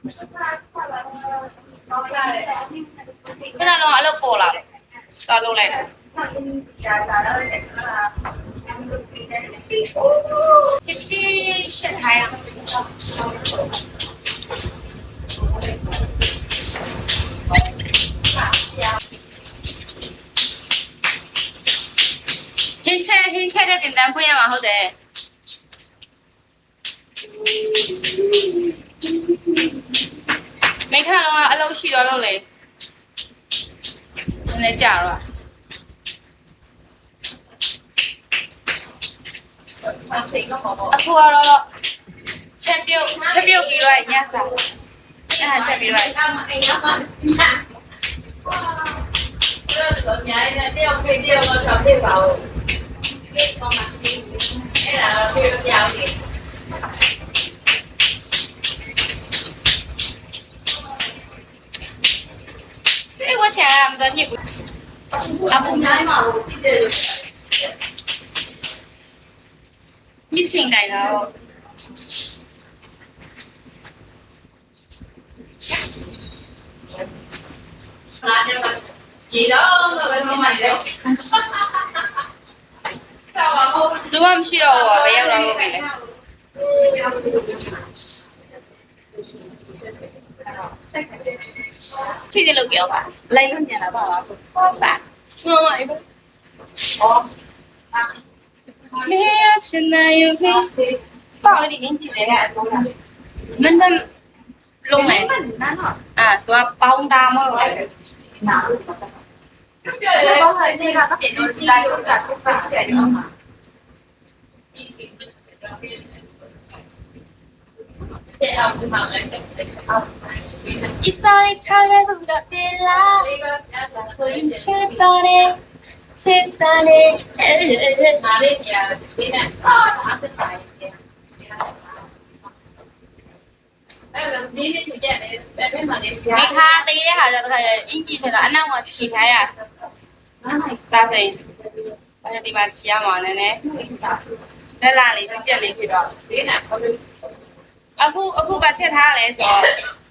ခဏတော့အဲ့လိုပေါ်လာတယ်သွားလုံးလိုက်တယ်ဒီရှက်ထားရအောင်ဟင်းချက်တဲ့တင်တန်းဖွင့်ရမှာဟုတ်တယ်没看到啊，အလုပ်ရှိတော့လုပ်လေနည်းကြတော့အခုကတော့ချက်ပြုတ်ပြီးတော့ညစားအဲ့ဒါချက်ပြီးတော့အိမ်ရောက်မှညတော့အများကြီးနဲ့တယောက်ဖေးတယောက်တော့ဖေးပါဦးဖေးတော့မှကြည့်အဲ့ဒါတော့ဖေးတော့ကြောက်တယ်我钱没得你不，啊不买嘛，我记得你请来了哦。拿着吧，几张我们去买的。如果唔需要我，不要让我给嘞。去的路标吧，来用钱了吧？好吧，我买吧。哦。没有钱哪有没？包里面去的呀？们他弄没？啊，ตัว包大么来？包係即係不斷都知道㗎，都發出嚟㗎嘛。一扫一擦也不得别啦，所以切到嘞，切到嘞。哪里呀？别人啊，哪是哪一天？အဲ့ဒါဒီနေ့သူကြတယ်ဒါပေမဲ့လည်းဒီခါတေးတဲ့ဟာကျတော့အင်ဂျီဆိုတာအနောက်မှာခြိထားရဒါဆိုရင်ဘာဒီမှာခြိရမှာနည်းနည်းလက်လာလေးကြက်လေးဖြစ်တော့ဒီနေ့အခုဘာချက်ထားလဲဆိုတော့